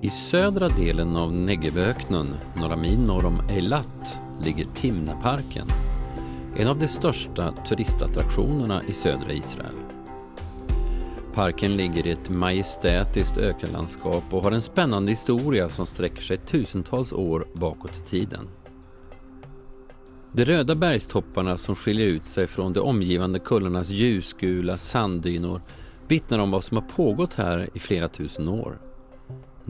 I södra delen av Negevöknen, några mil norr om Eilat, ligger Timna-parken, en av de största turistattraktionerna i södra Israel. Parken ligger i ett majestätiskt ökenlandskap och har en spännande historia som sträcker sig tusentals år bakåt i tiden. De röda bergstopparna som skiljer ut sig från de omgivande kullarnas ljusgula sanddynor vittnar om vad som har pågått här i flera tusen år.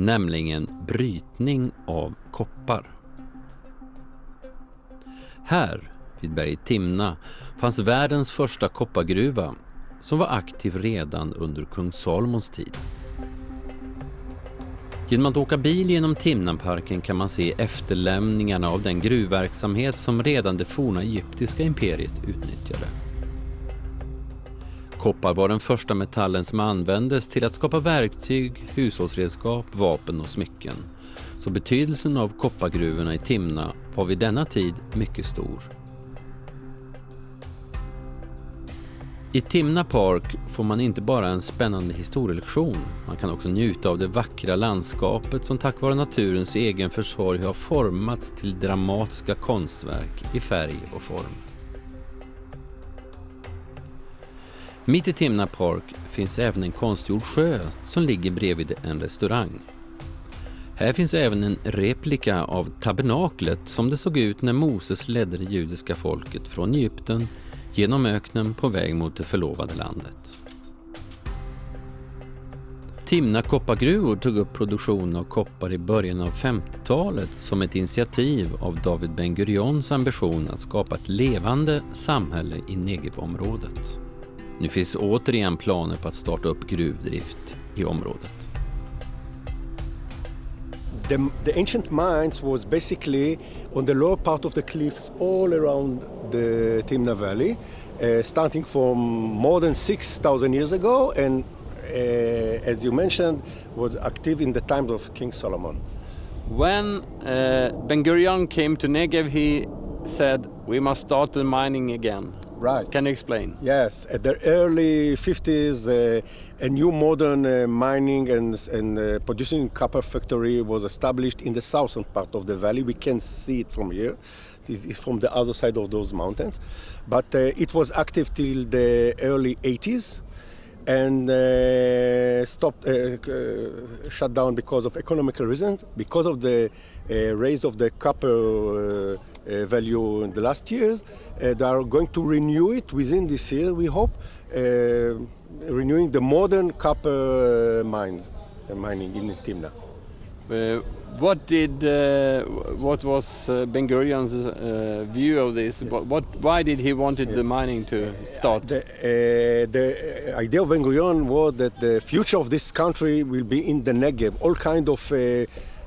Nämligen brytning av koppar. Här, vid berget Timna, fanns världens första koppargruva som var aktiv redan under Kung Salomons tid. Genom att åka bil genom Timna-parken kan man se efterlämningarna av den gruvverksamhet som redan det forna egyptiska imperiet utnyttjade. Koppar var den första metallen som användes till att skapa verktyg, hushållsredskap, vapen och smycken. Så betydelsen av koppargruvorna i Timna var vid denna tid mycket stor. I Timna park får man inte bara en spännande historielektion, man kan också njuta av det vackra landskapet som tack vare naturens egen försorg har formats till dramatiska konstverk i färg och form. Mitt i Timna park finns även en konstgjord sjö som ligger bredvid en restaurang. Här finns även en replika av tabernaklet som det såg ut när Moses ledde det judiska folket från Egypten genom öknen på väg mot det förlovade landet. Timna koppargruvor tog upp produktionen av koppar i början av 50-talet som ett initiativ av Ben Gurions ambition att skapa ett levande samhälle i Negevområdet. Nu finns återigen planer på att starta upp gruvdrift i området. The ancient mines was basically on the lower part of the cliffs all around the Timna Valley, starting from more than 6,000 years ago and as you mentioned was active in the time of King Salomon. When Ben Gurion came to Negev, he said we must start the mining again. Right. Can you explain? Yes, at the early 50s, a new modern mining and producing copper factory was established in the southern part of the valley. We can see it from here. It's from the other side of those mountains. But it was active till the early 80s and shut down because of economical reasons, because of the raise of the copper value in the last years. They are going to renew it within this year, we hope, renewing the modern copper mining in Timna. What was Ben Gurion's view of this? Why did he wanted the mining to start? The idea of Ben Gurion was that the future of this country will be in the Negev. All kind of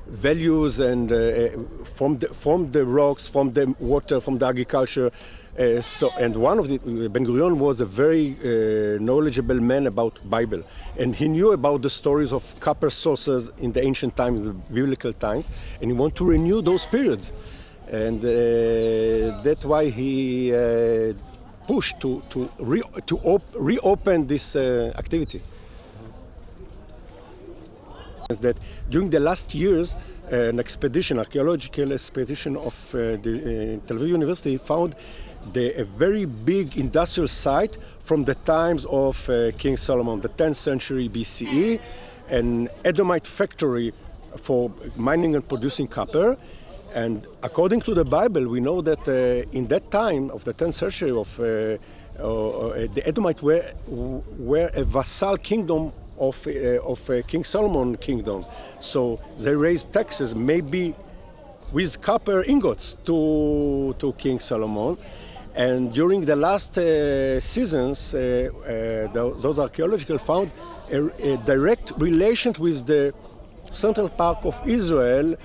values and from the rocks, from the water, from the agriculture. And one of Ben Gurion was a very knowledgeable man about Bible, and he knew about the stories of copper sources in the ancient times, the biblical times, and he wanted to renew those periods, and that's why he pushed to reopen this activity. That during the last years, an archaeological expedition of the Tel Aviv University found a very big industrial site from the times of King Solomon, the 10th century BCE, an Edomite factory for mining and producing copper. And according to the Bible, we know that in that time of the 10th century of the Edomite were a vassal kingdom of King Salomon kingdom. So they raised taxes, maybe with copper ingots to King Solomon. And during the last seasons, those archaeological found a direct relation with the Central Park of Israel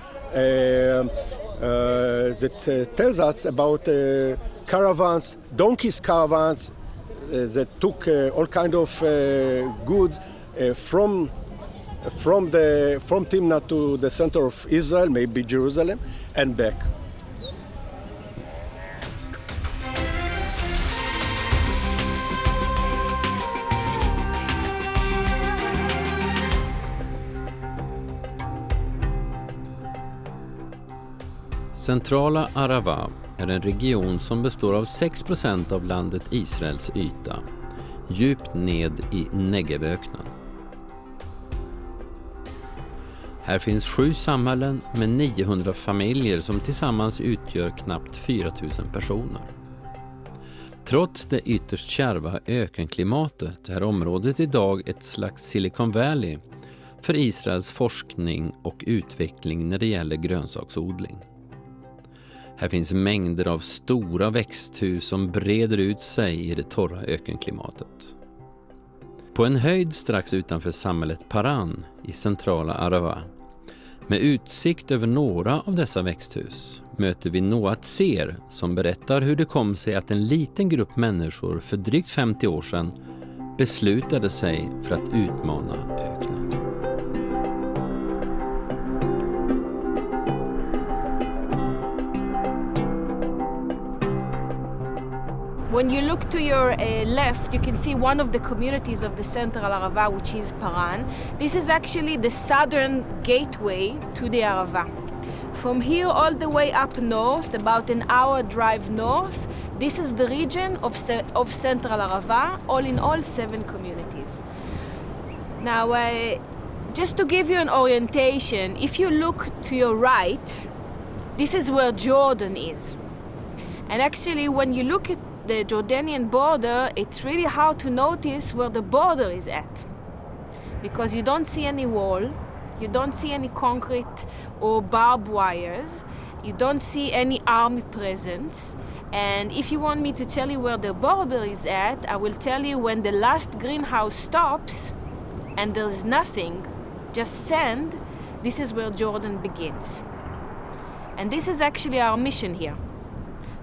that tells us about caravans, donkeys caravans that took all kind of goods from Timna to the center of Israel, maybe Jerusalem, and back. Centrala Arava är en region som består av 6% av landet Israels yta, djupt ned i Negevöknen. Här finns 7 samhällen med 900 familjer som tillsammans utgör knappt 4 000 personer. Trots det ytterst kärva ökenklimatet är området idag ett slags Silicon Valley för Israels forskning och utveckling när det gäller grönsaksodling. Här finns mängder av stora växthus som breder ut sig i det torra ökenklimatet. På en höjd strax utanför samhället Paran i centrala Arava, med utsikt över några av dessa växthus, möter vi Neot som berättar hur det kom sig att en liten grupp människor för drygt 50 år sedan beslutade sig för att utmana öknen. When you look to your left, you can see one of the communities of the central Arava, which is Paran. This is actually the southern gateway to the Arava. From here all the way up north, about an hour drive north, this is the region of central Arava, all in all 7 communities. Now, just to give you an orientation, if you look to your right, this is where Jordan is. And actually, when you look at the Jordanian border, it's really hard to notice where the border is at, because you don't see any wall, you don't see any concrete or barbed wires, you don't see any army presence. And if you want me to tell you where the border is at, I will tell you when the last greenhouse stops and there's nothing, just sand, this is where Jordan begins. And this is actually our mission here.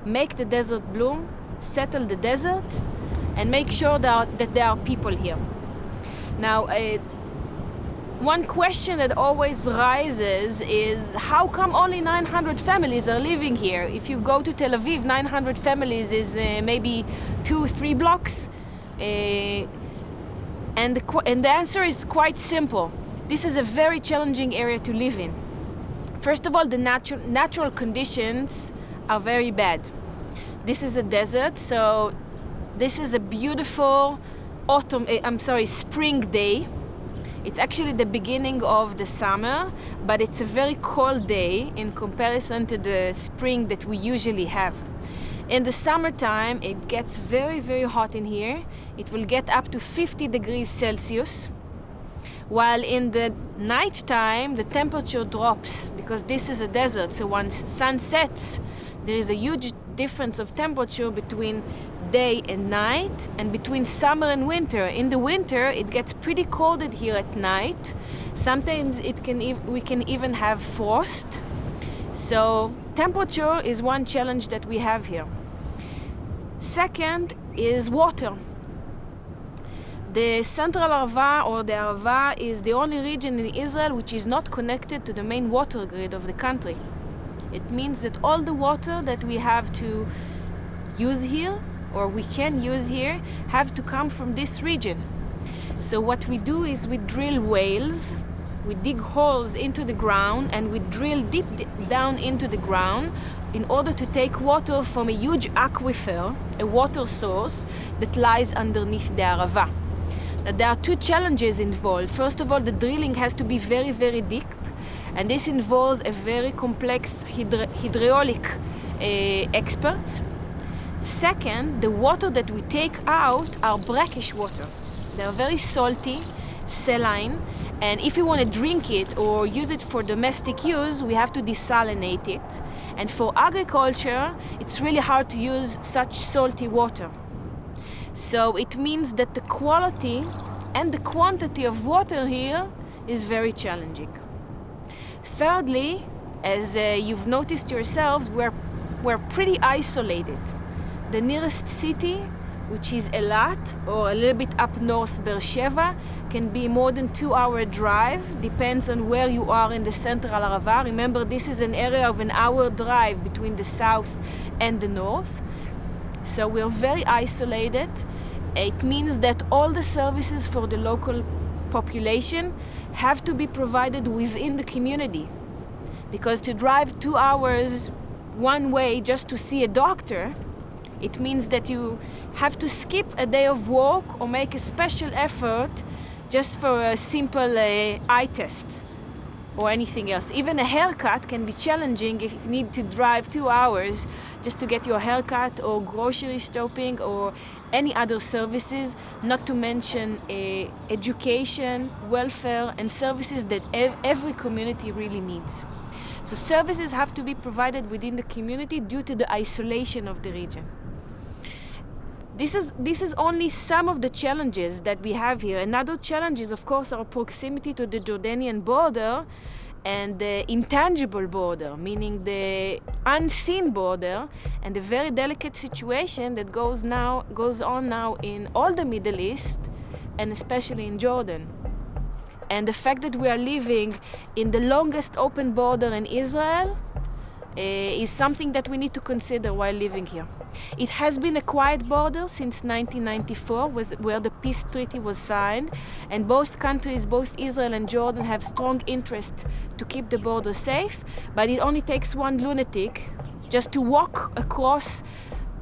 Make the desert bloom, settle the desert, and make sure that there are people here. Now, one question that always rises is, how come only 900 families are living here? If you go to Tel Aviv, 900 families is maybe 2-3 blocks. And the answer is quite simple. This is a very challenging area to live in. First of all, the natural conditions are very bad. This is a desert, so this is a beautiful spring day. It's actually the beginning of the summer, but it's a very cold day in comparison to the spring that we usually have. In the summertime, it gets very, very hot in here. It will get up to 50 degrees Celsius. While in the nighttime, the temperature drops because this is a desert. So once sun sets, there is a huge difference of temperature between day and night and between summer and winter. In the winter, it gets pretty cold here at night. Sometimes we can even have frost. So temperature is one challenge that we have here. Second is water. The central Arava, or the Arava, is the only region in Israel which is not connected to the main water grid of the country. It means that all the water that we have to use here, or we can use here, have to come from this region. So what we do is we drill wells, we dig holes into the ground, and we drill deep down into the ground in order to take water from a huge aquifer, a water source that lies underneath the Arava. Now, there are 2 challenges involved. First of all, the drilling has to be very, very deep, and this involves a very complex hydraulic experts. Second, the water that we take out are brackish water. They're very salty, saline, and if you want to drink it or use it for domestic use, we have to desalinate it. And for agriculture, it's really hard to use such salty water. So it means that the quality and the quantity of water here is very challenging. Thirdly, as you've noticed yourselves, we're pretty isolated. The nearest city, which is Eilat, or a little bit up north, Beersheba, can be more than 2-hour drive, depends on where you are in the central Arava. Remember, this is an area of an hour drive between the south and the north. So we're very isolated. It means that all the services for the local population have to be provided within the community. Because to drive 2 hours one way just to see a doctor, it means that you have to skip a day of work or make a special effort just for a simple eye test or anything else. Even a haircut can be challenging if you need to drive 2 hours just to get your haircut or grocery shopping or any other services, not to mention education, welfare, and services that every community really needs. So services have to be provided within the community due to the isolation of the region. This is only some of the challenges that we have here. Another challenge is, of course, our proximity to the Jordanian border and the intangible border, meaning the unseen border, and the very delicate situation that goes on now in all the Middle East, and especially in Jordan. And the fact that we are living in the longest open border in Israel is something that we need to consider while living here. It has been a quiet border since 1994, where the peace treaty was signed, and both countries, both Israel and Jordan, have strong interest to keep the border safe, but it only takes one lunatic just to walk across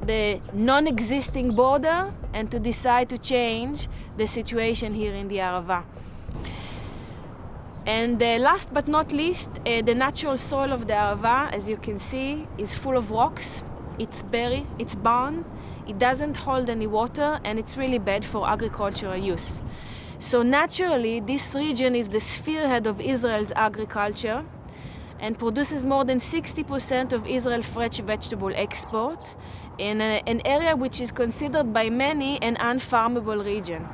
the non-existing border and to decide to change the situation here in the Arava. And last but not least, the natural soil of the Arava, as you can see, is full of rocks. It's barren, it's barren, it doesn't hold any water, and it's really bad for agricultural use. So naturally, this region is the spearhead of Israel's agriculture and produces more than 60% of Israel's fresh vegetable export in an area which is considered by many an unfarmable region.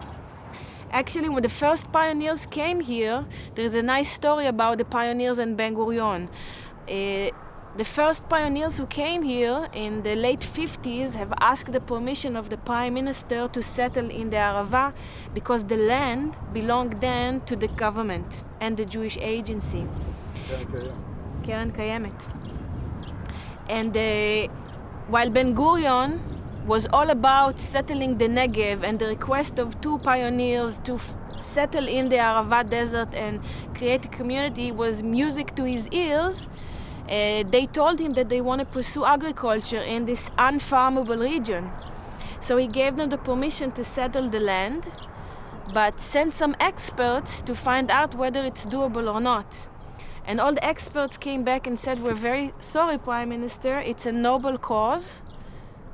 Actually, when the first pioneers came here, there's a nice story about the pioneers and Ben Gurion. The first pioneers who came here in the late 50s have asked the permission of the Prime Minister to settle in the Arava because the land belonged then to the government and the Jewish agency. Keren Kayemet. And while Ben Gurion was all about settling the Negev, and the request of two pioneers to settle in the Arava desert and create a community was music to his ears, they told him that they want to pursue agriculture in this unfarmable region. So he gave them the permission to settle the land, but sent some experts to find out whether it's doable or not. And all the experts came back and said, "We're very sorry, Prime Minister, it's a noble cause,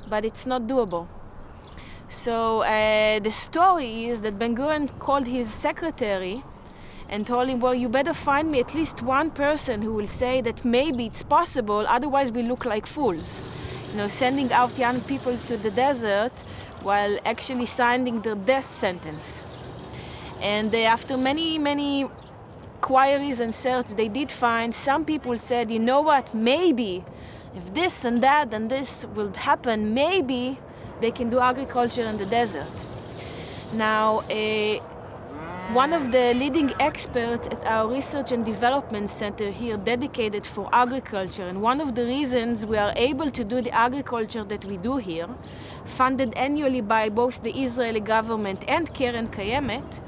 but it's not doable." So the story is that Ben Gurion called his secretary and told him, "Well, you better find me at least one person who will say that maybe it's possible, otherwise we look like fools. You know, sending out young people to the desert while actually signing their death sentence." And after many queries and search, they did find some people said, "You know what, maybe if this and that and this will happen, maybe they can do agriculture in the desert." Now, one of the leading experts at our Research and Development Center here dedicated for agriculture, and one of the reasons we are able to do the agriculture that we do here, funded annually by both the Israeli government and Keren Kayemet,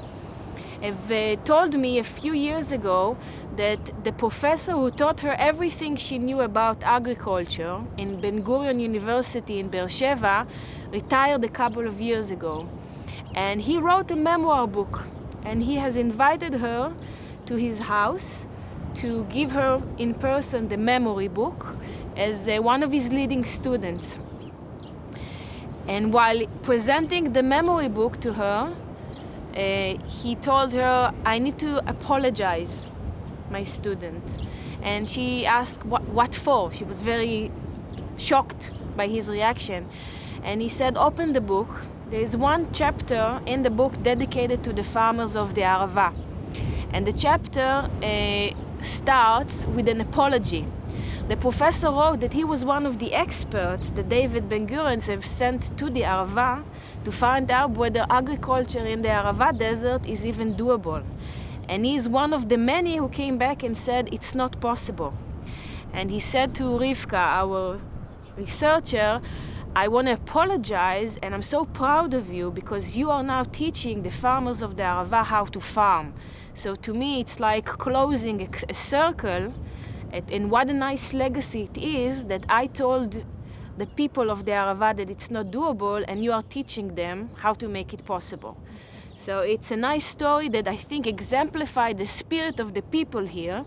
have told me a few years ago that the professor who taught her everything she knew about agriculture in Ben Gurion University in Beersheba retired a couple of years ago. And he wrote a memoir book, and he has invited her to his house to give her in person the memory book as one of his leading students. And while presenting the memory book to her, he told her, I need to apologize, my student. And she asked, what for? She was very shocked by his reaction. And he said, open the book. There is one chapter in the book dedicated to the farmers of the Arava. And the chapter starts with an apology. The professor wrote that he was one of the experts that Ben Gurions have sent to the Arava to find out whether agriculture in the Arava desert is even doable. And he is one of the many who came back and said it's not possible. And he said to Rivka, our researcher, I want to apologize, and I'm so proud of you because you are now teaching the farmers of the Arava how to farm. So to me, it's like closing a circle, and what a nice legacy it is that I told the people of the Arava that it's not doable, and you are teaching them how to make it possible. So it's a nice story that I think exemplified the spirit of the people here.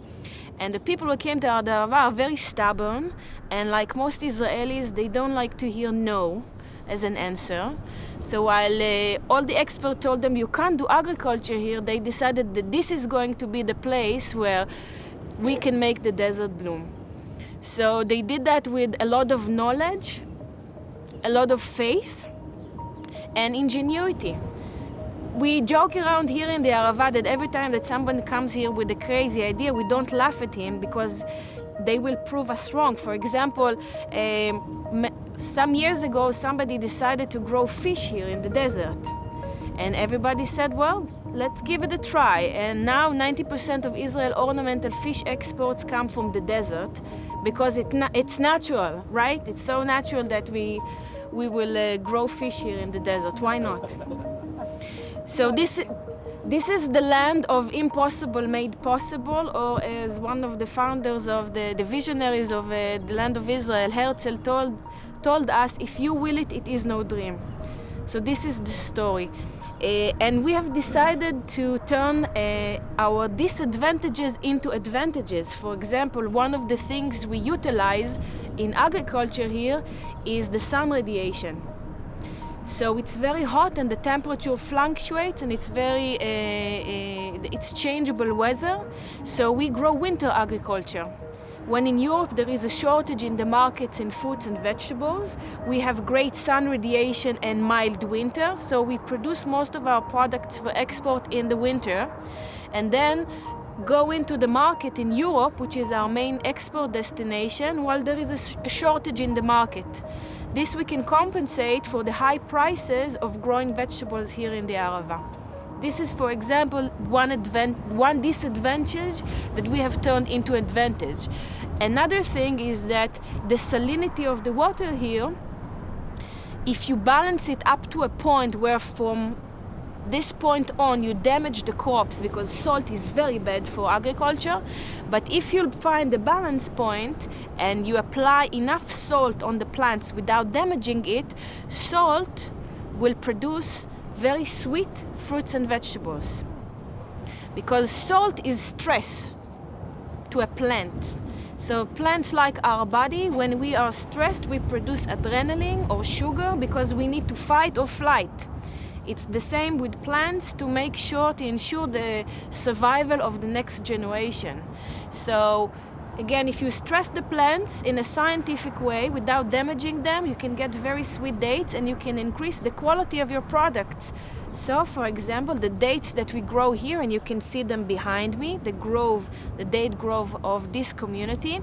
And the people who came to Arava are very stubborn, and like most Israelis, they don't like to hear no as an answer. So while all the experts told them you can't do agriculture here, they decided that this is going to be the place where we can make the desert bloom. So they did that with a lot of knowledge, a lot of faith, and ingenuity. We joke around here in the Arava that every time that someone comes here with a crazy idea, we don't laugh at him because they will prove us wrong. For example, some years ago, somebody decided to grow fish here in the desert. And everybody said, well, let's give it a try. And now 90% of Israel ornamental fish exports come from the desert because it's natural, right? It's so natural that we will grow fish here in the desert. Why not? So this is the land of impossible made possible, or as one of the founders of the visionaries of the land of Israel, Herzl, told us, if you will it, it is no dream. So this is the story. And we have decided to turn our disadvantages into advantages. For example, one of the things we utilize in agriculture here is the sun radiation. So it's very hot and the temperature fluctuates, and it's changeable weather. So we grow winter agriculture. When in Europe there is a shortage in the markets in fruits and vegetables, we have great sun radiation and mild winter. So we produce most of our products for export in the winter, and then go into the market in Europe, which is our main export destination, while there is a shortage in the market. This we can compensate for the high prices of growing vegetables here in the Arava. This is, for example, one disadvantage that we have turned into advantage. Another thing is that the salinity of the water here, if you balance it up to a point where from this point on you damage the crops, because salt is very bad for agriculture, but if you find the balance point and you apply enough salt on the plants without damaging it, salt will produce very sweet fruits and vegetables. Because salt is stress to a plant. So plants like our body, when we are stressed, we produce adrenaline or sugar because we need to fight or flight. It's the same with plants to ensure the survival of the next generation. So again, if you stress the plants in a scientific way without damaging them, you can get very sweet dates and you can increase the quality of your products. So for example, the dates that we grow here, and you can see them behind me, the date grove of this community,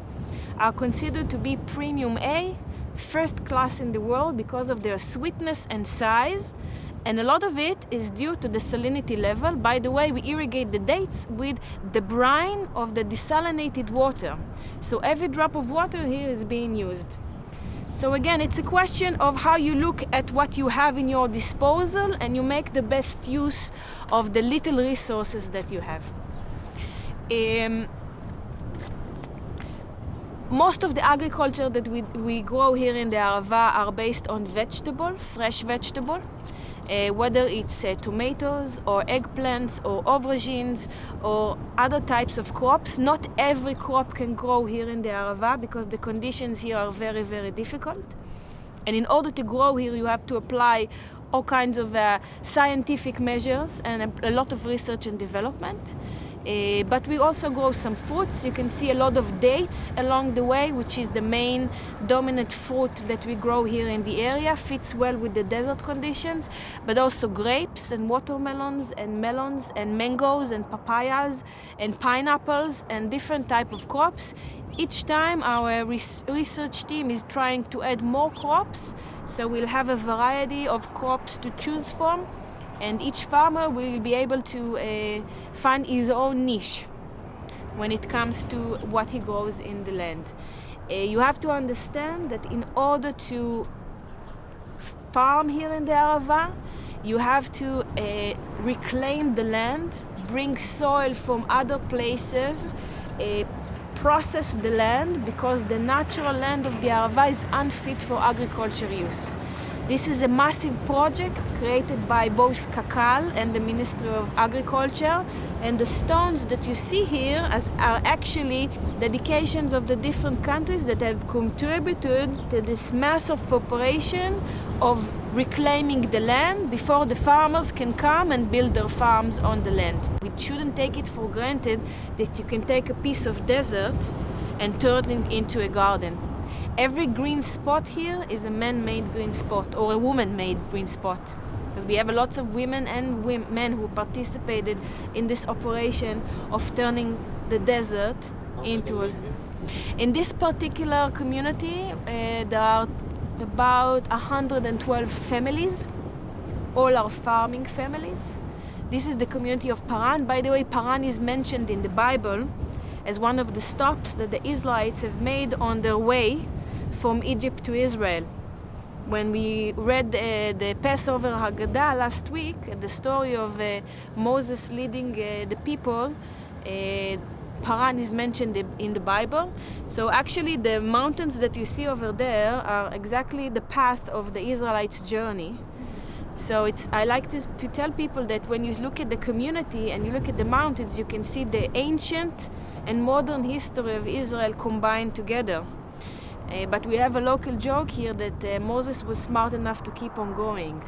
are considered to be premium A, first class in the world because of their sweetness and size. And a lot of it is due to the salinity level. By the way, we irrigate the dates with the brine of the desalinated water. So every drop of water here is being used. So again, it's a question of how you look at what you have in your disposal and you make the best use of the little resources that you have. Most of the agriculture that we grow here in the Arava are based on fresh vegetable. Whether it's tomatoes or eggplants or aubergines or other types of crops. Not every crop can grow here in the Arava because the conditions here are very, very difficult. And in order to grow here, you have to apply all kinds of scientific measures and a lot of research and development. But we also grow some fruits. You can see a lot of dates along the way, which is the main dominant fruit that we grow here in the area. Fits well with the desert conditions, but also grapes and watermelons and melons and mangoes and papayas and pineapples and different type of crops. Each time our research team is trying to add more crops, so we'll have a variety of crops to choose from. And each farmer will be able to find his own niche when it comes to what he grows in the land. You have to understand that in order to farm here in the Arava, you have to reclaim the land, bring soil from other places, process the land, because the natural land of the Arava is unfit for agriculture use. This is a massive project created by both Kakal and the Ministry of Agriculture, and the stones that you see here are actually dedications of the different countries that have contributed to this massive preparation of reclaiming the land before the farmers can come and build their farms on the land. We shouldn't take it for granted that you can take a piece of desert and turn it into a garden. Every green spot here is a man-made green spot or a woman-made green spot, because we have lots of women and men who participated in this operation of turning the desert into a... In this particular community, there are about 112 families. All are farming families. This is the community of Paran. By the way, Paran is mentioned in the Bible as one of the stops that the Israelites have made on their way from Egypt to Israel. When we read the Passover Haggadah last week, the story of Moses leading the people, Paran is mentioned in the Bible. So actually the mountains that you see over there are exactly the path of the Israelites' journey. So I like to tell people that when you look at the community and you look at the mountains, you can see the ancient and modern history of Israel combined together. But we have a local joke here that Moses was smart enough to keep on going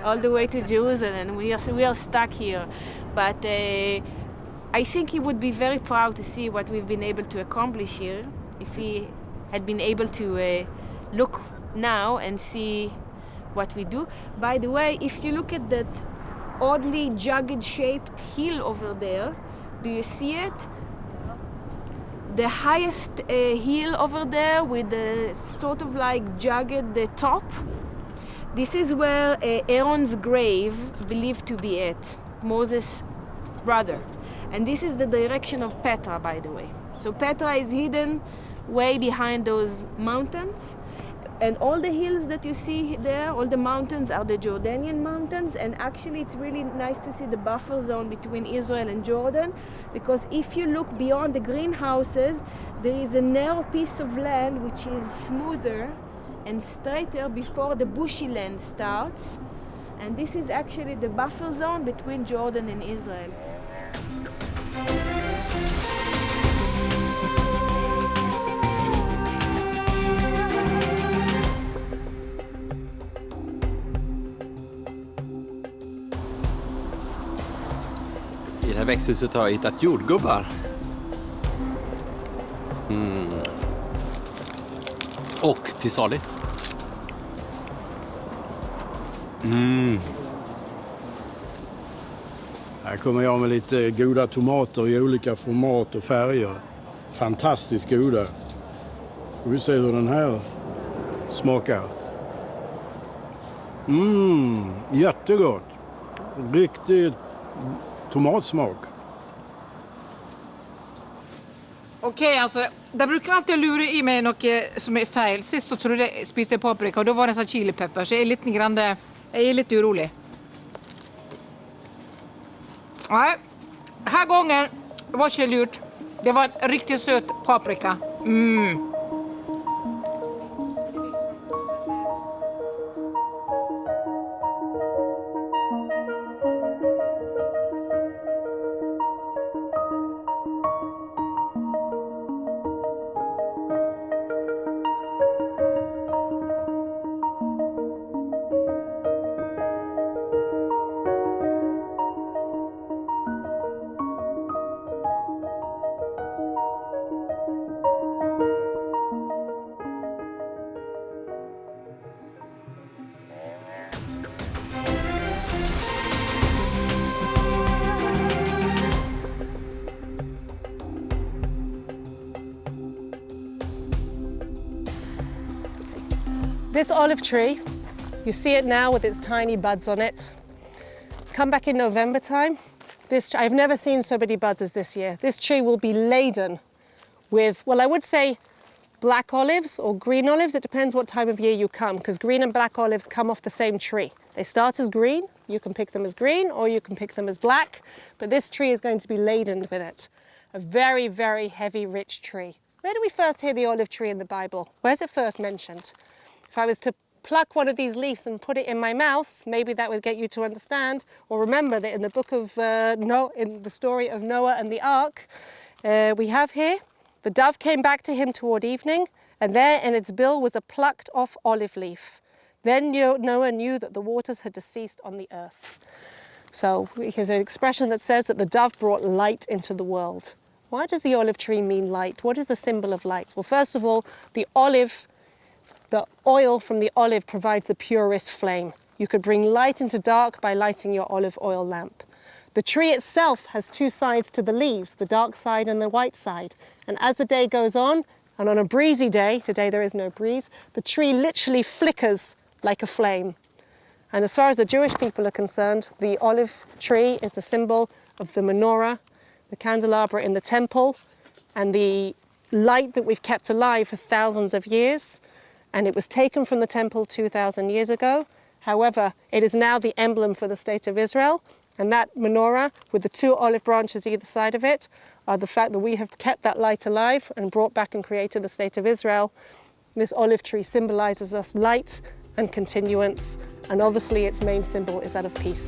all the way to Jerusalem, and we are stuck here. But I think he would be very proud to see what we've been able to accomplish here if he had been able to look now and see what we do. By the way, if you look at that oddly jagged shaped hill over there, do you see it? The highest hill over there with the sort of like jagged top, this is where Aaron's grave believed to be at, Moses' brother. And this is the direction of Petra, by the way. So Petra is hidden way behind those mountains. And all the hills that you see there, all the mountains are the Jordanian mountains. And actually it's really nice to see the buffer zone between Israel and Jordan, because if you look beyond the greenhouses, there is a narrow piece of land which is smoother and straighter before the bushy land starts. And this is actually the buffer zone between Jordan and Israel. I det här växthuset har jag hittat jordgubbar. Och physalis. Här kommer jag med lite goda tomater i olika format och färger. Fantastiskt goda. Vi ser hur den här smakar. Jättegott. Riktigt tomatsmak. Okej, alltså, där brukar alltid lura i mig något som är fel. Sist så trodde jag spiste paprika och då var det sån chilipepper, så jag är lite grann, jag är lite orolig. Nej, den här gången var det lurt. Det var en riktigt söt paprika. this olive tree, you see it now with its tiny buds on it. Come back in November time. I've never seen so many buds as this year. This tree will be laden with, well, I would say black olives or green olives. It depends what time of year you come, because green and black olives come off the same tree. They start as green. You can pick them as green or you can pick them as black, but this tree is going to be laden with it. A very, very heavy, rich tree. Where do we first hear the olive tree in the Bible? Where's it first mentioned? If I was to pluck one of these leaves and put it in my mouth, maybe that would get you to understand or remember that in the book of in the story of Noah and the ark, we have here, the dove came back to him toward evening, and there in its bill was a plucked off olive leaf. Then Noah knew that the waters had deceased on the earth. So there's an expression that says that the dove brought light into the world. Why does the olive tree mean light? What is the symbol of light? Well, first of all, the oil from the olive provides the purest flame. You could bring light into dark by lighting your olive oil lamp. The tree itself has two sides to the leaves, the dark side and the white side. And as the day goes on, and on a breezy day, today there is no breeze, the tree literally flickers like a flame. And as far as the Jewish people are concerned, the olive tree is the symbol of the menorah, the candelabra in the temple, and the light that we've kept alive for thousands of years. And it was taken from the temple 2,000 years ago. However, it is now the emblem for the state of Israel. And that menorah, with the two olive branches either side of it, are the fact that we have kept that light alive and brought back and created the state of Israel. This olive tree symbolizes us light and continuance, and obviously its main symbol is that of peace.